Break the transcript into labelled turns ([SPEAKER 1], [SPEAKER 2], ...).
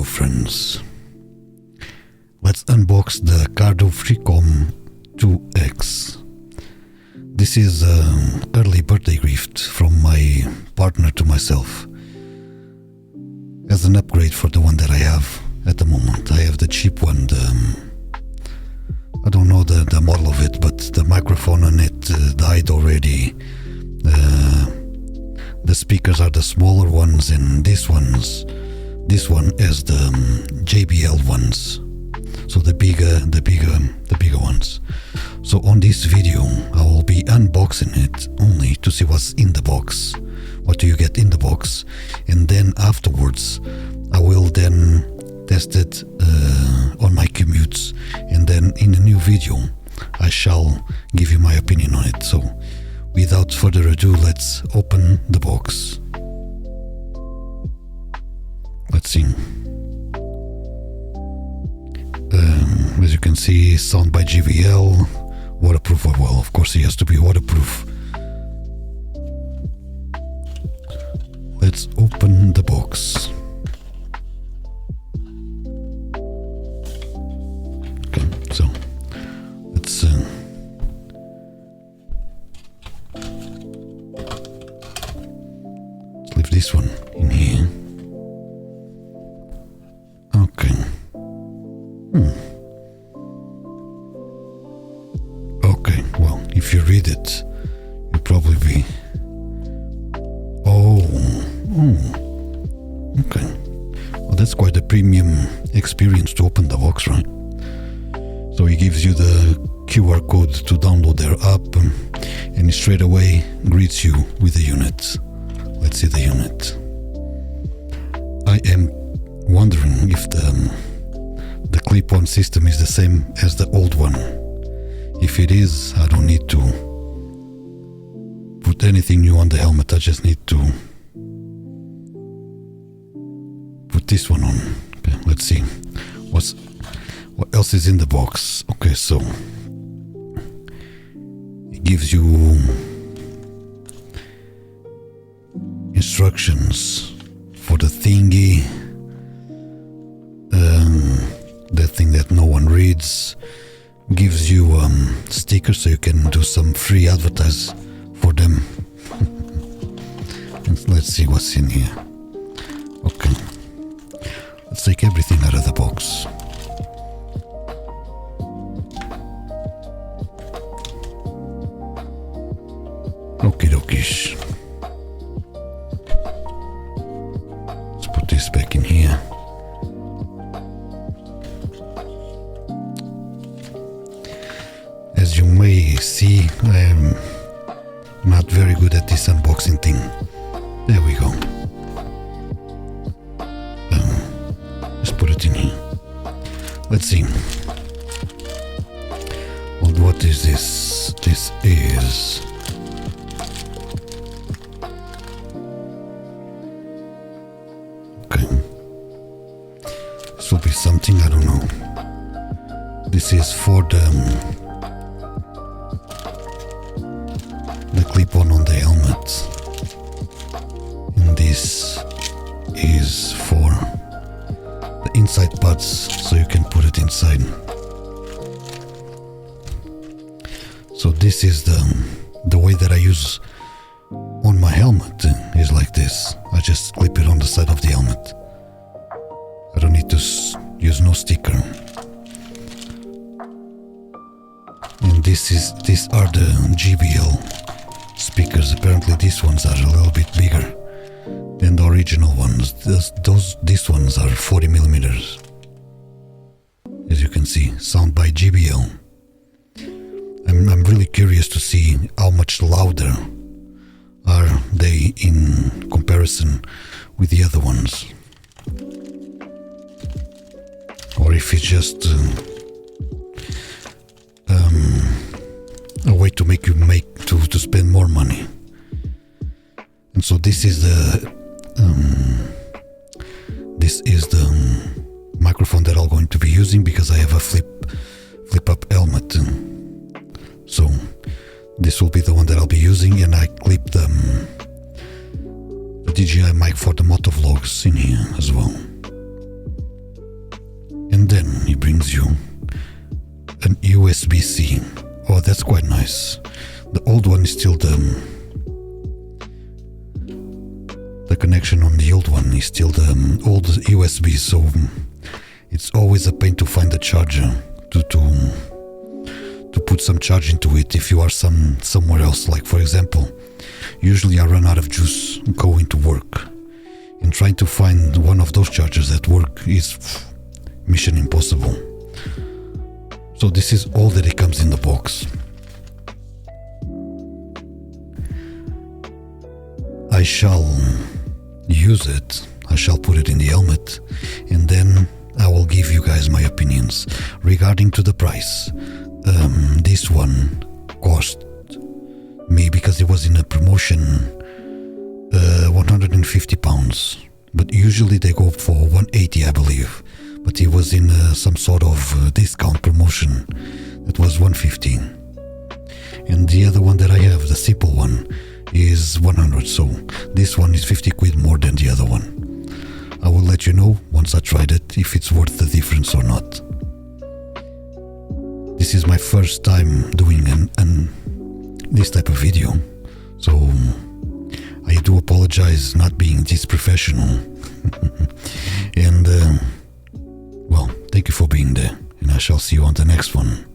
[SPEAKER 1] Hello friends, let's unbox the Cardo Freecom 2X. This is an early birthday gift from my partner to myself as an upgrade for the one that I have at the moment. I have the cheap one, I don't know the model of it, but the microphone on it died already. The speakers are the smaller ones, and this one is the JBL ones, so the bigger ones. So on this video I will be unboxing it only to see what's in the box, what do you get in the box, and then afterwards I will then test it on my commutes, and then in a new video I shall give you my opinion on it. So without further ado, let's open the box. Let's see. As you can see, sound by JBL, waterproof. Well, of course it has to be waterproof. Let's open the box. Okay, so let's leave this one in here. Okay. Okay, well, if you read it, you'll probably be... Oh, okay. Well, that's quite a premium experience to open the box, right? So he gives you the QR code to download their app, and it straight away greets you with the unit. Let's see the unit. I am wondering if the clip-on system is the same as the old one. If it is, I don't need to put anything new on the helmet. I just need to put this one on. Okay, let's see what else is in the box. Okay, so it gives you instructions for the thingy, that thing that no one reads. Gives you stickers so you can do some free advertise for them. Let's see what's in here. Okay, let's take everything out of the box. Okie dokies. Let's put this back in here. As you may see, I am not very good at this unboxing thing. There we go. Let's put it in here. Let's see. Well, what is this? This is... Okay. This will be something, I don't know. This is for the clip-on the helmet, and this is for the inside pads, so you can put it inside. So this is the way that I use on my helmet, is like this. I just clip it on the side of the helmet. I don't need to use no sticker. And these are the JBL speakers. Apparently these ones are a little bit bigger than the original ones. These ones are 40 millimeters. As you can see, sound by JBL. I'm really curious to see how much louder are they in comparison with the other ones, or if it's just a way to make you to spend more money. And so this is the microphone that I'm going to be using, because I have a flip up helmet. So this will be the one that I'll be using, and I clip the DJI mic for the motovlogs in here as well. then he brings you an USB-C. Oh, that's quite nice. The old one is still the connection on the old one is still the old USB, so it's always a pain to find the charger to put some charge into it if you are somewhere else. Like for example, usually I run out of juice going to work, and trying to find one of those chargers at work is mission impossible. So this is all that it comes in the box. I shall use it, I shall put it in the helmet, and then I will give you guys my opinions regarding to the price. This one cost me, because it was in a promotion, £150, but usually they go for 180, I believe, but it was in some sort of discount promotion that was 115. And the other one that I have, the simple one, is 100, so this one is 50 quid more than the other one. I will let you know once I tried it if it's worth the difference or not. This is my first time doing this type of video, so I do apologize not being this professional. And well, thank you for being there, and I shall see you on the next one.